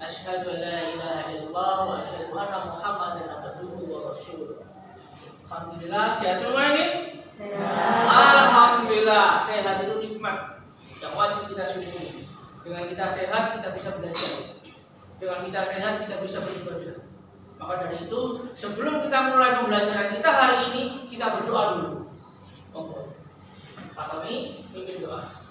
Asyhadu an la ilaha illallah wa asyhadu anna Muhammadan abduhu wa rasuluh. Alhamdulillah, sehat semua ini? Sehat. Alhamdulillah, sehat itu nikmat yang wajib kita syukuri. Dengan kita sehat, kita bisa belajar. Dengan kita sehat, kita bisa beribadah. Maka dari itu, sebelum kita mulai pembelajaran kita hari ini, kita berdoa dulu. Monggo. Pak Tommy, pimpin doa.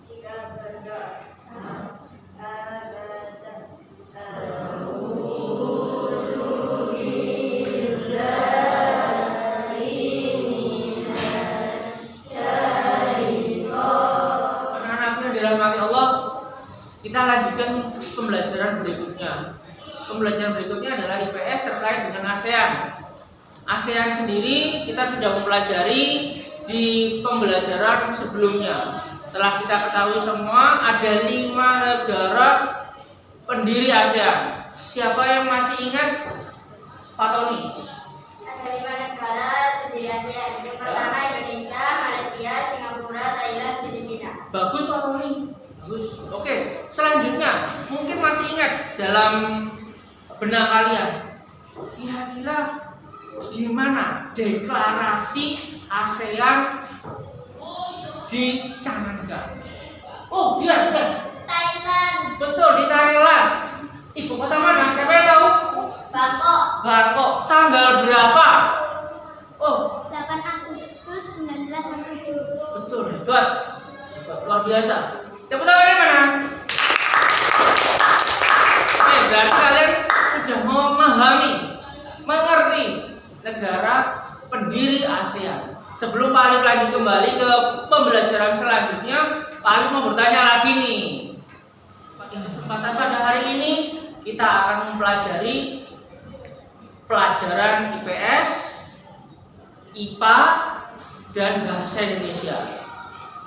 Jika berdoa, kita lanjutkan pembelajaran berikutnya. Pembelajaran berikutnya adalah IPS terkait dengan ASEAN. ASEAN sendiri kita sudah mempelajari di pembelajaran sebelumnya. Setelah kita ketahui semua ada 5 negara pendiri ASEAN. Siapa yang masih ingat? Fatoni. ada 5 negara pendiri ASEAN. Yang pertama Indonesia, Malaysia, Singapura, Thailand, Filipina. Bagus Fatoni. Bagus. Oke, selanjutnya mungkin masih ingat dalam benak kalian. Kira-kira di mana deklarasi ASEAN dicanangkan? Oh, dia. Thailand. Betul, di Thailand. Ibu kota mana? Siapa yang tahu? Bangkok. Tanggal berapa? Oh, 8 Agustus 1967. betul, hebat. Luar biasa. Tepuk tangannya mana? Berarti kalian sudah memahami, mengerti negara pendiri ASEAN. Sebelum Pak Alif lanjut kembali ke pembelajaran selanjutnya, Pak Alif mau bertanya lagi nih. Pada kesempatan pada hari ini kita akan mempelajari pelajaran IPS, IPA, dan Bahasa Indonesia.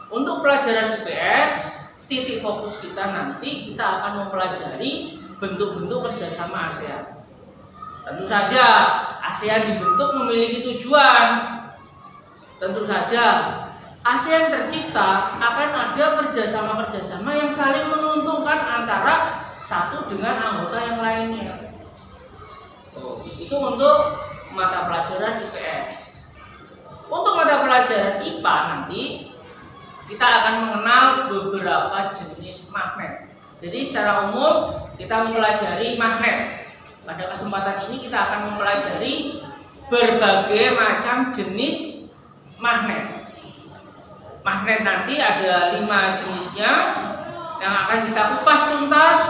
Untuk pelajaran IPS, titik fokus kita nanti kita akan mempelajari bentuk-bentuk kerjasama ASEAN. Tentu saja ASEAN dibentuk memiliki tujuan. Tentu saja ASEAN tercipta akan ada kerjasama-kerjasama yang saling menguntungkan antara satu dengan anggota yang lainnya. Itu untuk mata pelajaran IPS. Untuk mata pelajaran IPA nanti kita akan mengenal beberapa jenis magnet. Jadi secara umum kita mempelajari magnet. Pada kesempatan ini kita akan mempelajari berbagai macam jenis magnet. Magnet nanti ada 5 jenisnya yang akan kita kupas tuntas,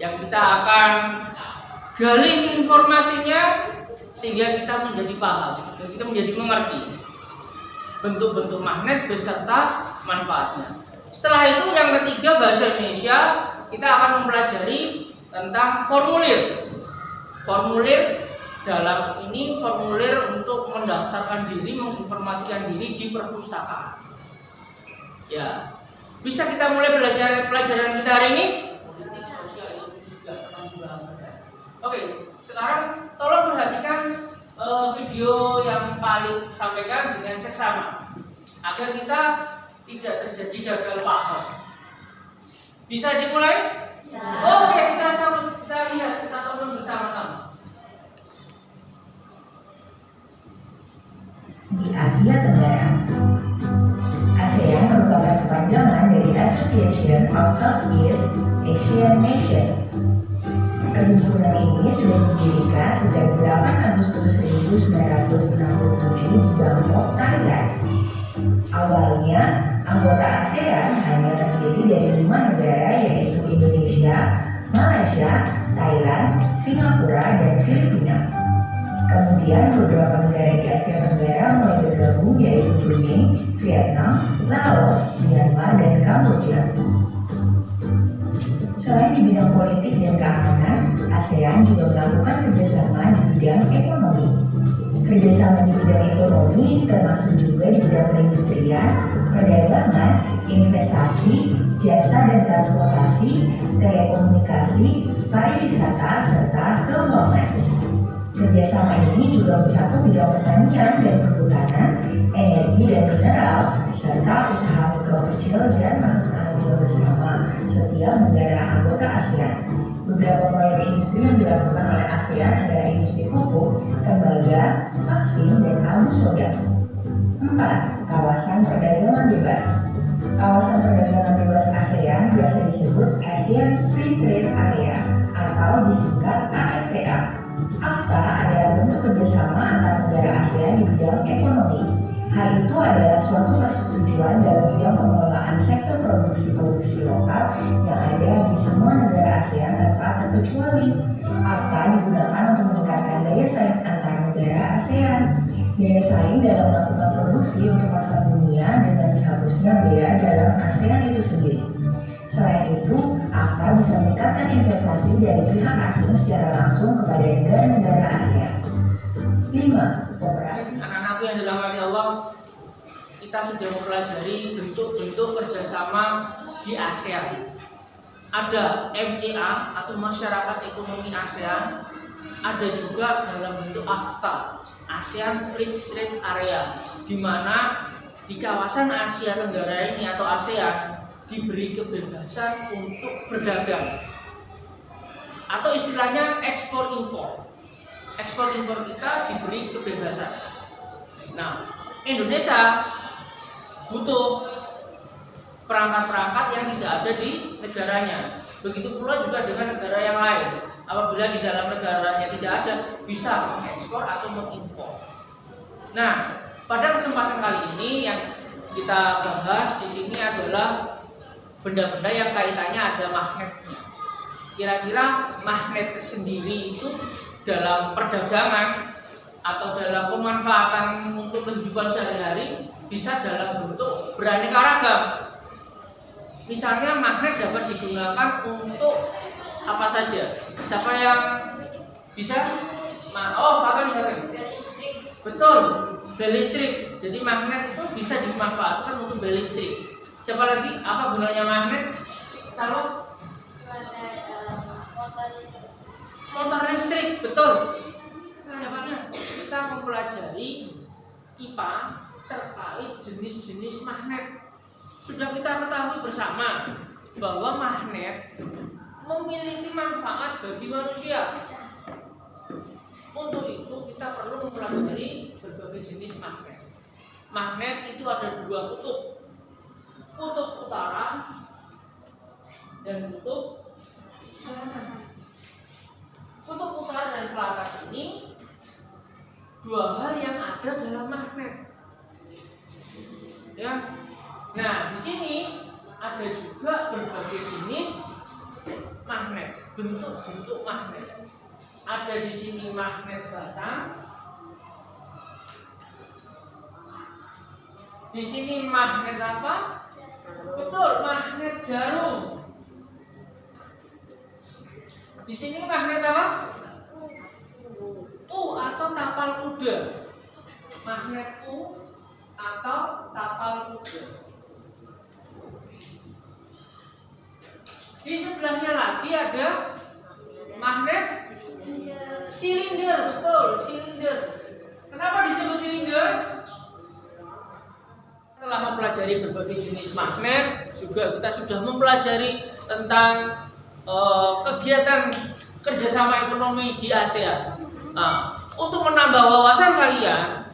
yang kita akan gali informasinya sehingga kita menjadi paham dan kita menjadi mengerti bentuk-bentuk magnet beserta manfaatnya. Setelah itu yang ketiga bahasa Indonesia, kita akan mempelajari tentang formulir. Formulir dalam ini formulir untuk mendaftarkan diri, menginformasikan diri di perpustakaan. Ya, bisa kita mulai belajar pelajaran kita hari ini? Oke, sekarang tolong perhatikan video yang paling sampaikan dengan seksama agar kita tidak terjadi gagal paham. Bisa dimulai? Oke, kita sambut, kita lihat, kita tonton bersama-sama. Di Asia Tenggara, ASEAN merupakan kepanjangan dari Association of Southeast Asian Nations. Perhimpunan ini sudah didirikan sejak 8 Agustus 1967 di Bangkok, Thailand. Awalnya, anggota ASEAN hanya terdiri dari 5 negara yaitu Indonesia, Malaysia, Thailand, Singapura, dan Filipina. Kemudian beberapa negara di Asia Tenggara mulai bergabung yaitu Brunei, Vietnam, Laos, Myanmar, dan Kamboja. Selain di bidang politik dan keamanan, ASEAN juga melakukan kerjasama di bidang ekonomi. Kerjasama di bidang ekonomi termasuk juga di bidang perindustrian, perdagangan, investasi, jasa dan transportasi, telekomunikasi, pariwisata, serta keuangan. Kerjasama ini juga mencakup bidang pertanian dan kehutanan, energi kecil dan makro bersama setiap negara anggota ASEAN. Beberapa proyek industri yang dilakukan oleh ASEAN adalah industri pupuk, tembaga, vaksin, dan abu soda. 4. Kawasan perdagangan bebas. Kawasan perdagangan bebas ASEAN biasa disebut ASEAN Free Trade Area atau disingkat AFTA. AFTA adalah bentuk kerjasama antar negara ASEAN di bidang ekonomi. Hal itu adalah suatu persetujuan dalam bidang pengelolaan sektor produksi lokal yang ada di semua negara ASEAN tanpa terkecuali. AFTA digunakan untuk meningkatkan daya saing antar negara ASEAN. Daya saing dalam melakukan produksi untuk pasar dunia dengan dihapusnya bea dalam ASEAN itu sendiri. Selain itu, AFTA bisa meningkatkan investasi dari pihak asing secara langsung kepada negara-negara ASEAN. 5. Kooperasi. Anak-anakku yang dirahmati Allah, kita sudah mempelajari bentuk-bentuk kerjasama di ASEAN. Ada MEA atau Masyarakat Ekonomi ASEAN, ada juga dalam bentuk AFTA, ASEAN Free Trade Area, di mana di kawasan Asia Tenggara ini atau ASEAN diberi kebebasan untuk berdagang, atau istilahnya ekspor impor. Ekspor impor kita diberi kebebasan. Nah, Indonesia butuh perangkat-perangkat yang tidak ada di negaranya. Begitu pula juga dengan negara yang lain. Apabila di dalam negaranya tidak ada, bisa mengekspor atau mengimpor. Nah, pada kesempatan kali ini yang kita bahas di sini adalah benda-benda yang kaitannya ada magnetnya. Kira-kira magnet sendiri itu dalam perdagangan atau dalam pemanfaatan untuk kehidupan sehari-hari bisa dalam bentuk beraneka ragam. Misalnya magnet dapat digunakan untuk apa saja. Siapa yang bisa? Paten. Betul, bel listrik. Jadi magnet itu bisa dimanfaatkan untuk bel listrik. Siapa lagi? Apa gunanya magnet? Sama? Motor listrik, betul. Siapanya? Kita mempelajari IPA terkait jenis-jenis magnet. Sudah kita ketahui bersama bahwa magnet memiliki manfaat bagi manusia. Untuk itu kita perlu mempelajari berbagai jenis magnet. Magnet itu ada dua kutub, kutub utara dan kutub selatan. Kutub utara dan selatan ini dua hal yang ada dalam magnet. Ya. Nah, di sini ada juga berbagai jenis magnet, bentuk-bentuk magnet. Ada di sini magnet batang. Di sini magnet apa? Betul, magnet jarum. Di sini magnet apa? U atau tapal kuda. Magnet U atau tapal kuda. Di sebelahnya lagi ada magnet silinder, betul, silinder. Kenapa disebut silinder? Setelah mempelajari berbagai jenis magnet, juga kita sudah mempelajari tentang kegiatan kerjasama ekonomi di ASEAN. Nah, untuk menambah wawasan kalian,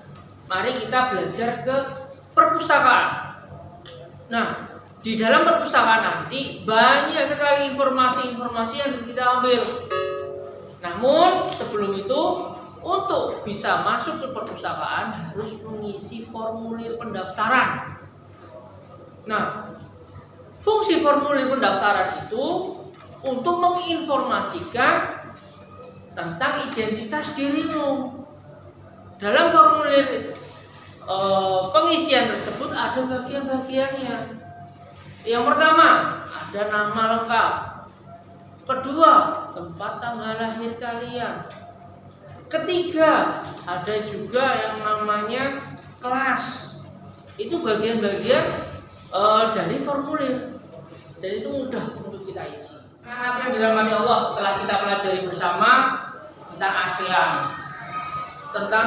mari kita belajar ke perpustakaan. Nah, di dalam perpustakaan nanti banyak sekali informasi-informasi yang kita ambil. Namun sebelum itu, untuk bisa masuk ke perpustakaan harus mengisi formulir pendaftaran. Nah, fungsi formulir pendaftaran itu untuk menginformasikan tentang identitas dirimu. Dalam formulir pengisian tersebut ada bagian-bagiannya. Yang pertama, ada nama lengkap. Kedua, tempat tanggal lahir kalian. Ketiga, ada juga yang namanya kelas. Itu bagian-bagian dari formulir. Dan itu mudah untuk kita isi. Nah, apa yang dirahmati Allah, telah kita pelajari bersama tentang ASEAN, tentang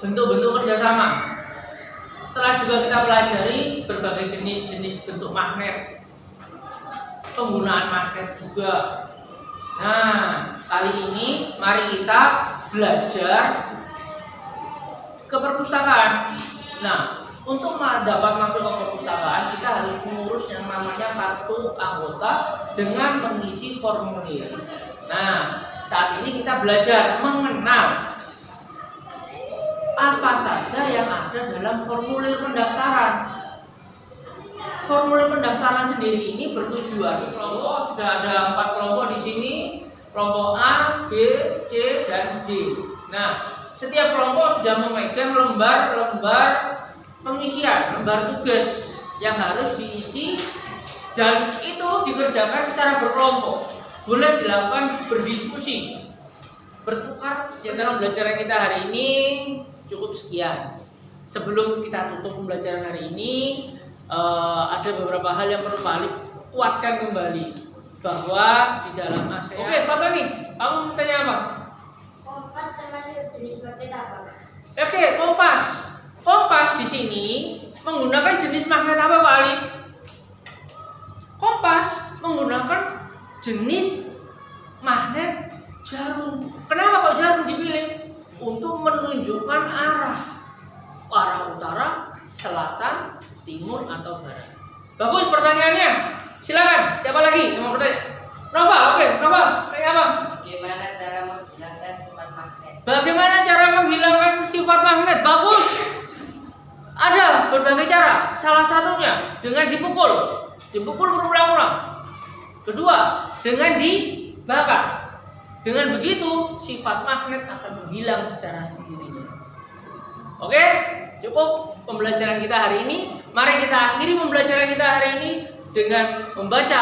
bentuk-bentuk kerjasama. Telah juga kita pelajari berbagai jenis-jenis bentuk magnet, penggunaan magnet juga. Nah, kali ini mari kita belajar ke perpustakaan. Nah, untuk dapat masuk ke perpustakaan, kita harus mengurus yang namanya kartu anggota dengan mengisi formulir. Nah, saat ini kita belajar mengenal apa saja yang ada dalam formulir pendaftaran. Formulir pendaftaran sendiri ini bertujuan, kelompok sudah ada 4 kelompok di sini, kelompok A, B, C, dan D. Nah, setiap kelompok sudah memegang lembar-lembar pengisian, lembar tugas yang harus diisi, dan itu dikerjakan secara berkelompok. Boleh dilakukan berdiskusi, bertukar. Dalam pembelajaran kita hari ini cukup sekian. Sebelum kita tutup pembelajaran hari ini, ada beberapa hal yang perlu balik kuatkan kembali bahwa di dalam ASEAN. Oke, Pak Tony, kamu mau tanya apa? Kompas termasuk jenis magnet apa? Oke, kompas. Kompas di sini menggunakan jenis magnet apa, Pak Ali? Kompas menggunakan jenis magnet jarum. Kenapa kok jarum dipilih? Untuk menunjukkan arah utara, selatan, timur, atau barat. Bagus pertanyaannya. Silakan. Siapa lagi yang mau bertanya? Nova, oke. Nova, tanya apa? Bagaimana cara menghilangkan sifat magnet? Bagaimana cara menghilangkan sifat magnet? Bagus. Ada berbagai cara. Salah satunya dengan dipukul berulang-ulang. Kedua, dengan dibakar. Dengan begitu, sifat magnet akan menghilang secara sendirinya. Oke, cukup pembelajaran kita hari ini. Mari kita akhiri pembelajaran kita hari ini dengan membaca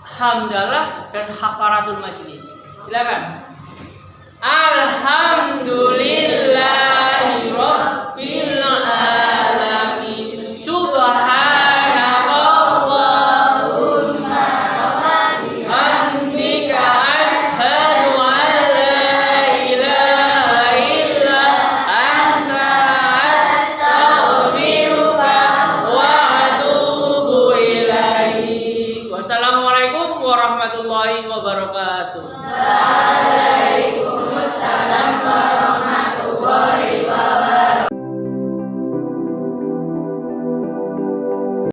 hamdalah dan hafaratul majlis. Silakan. Alhamdulillah.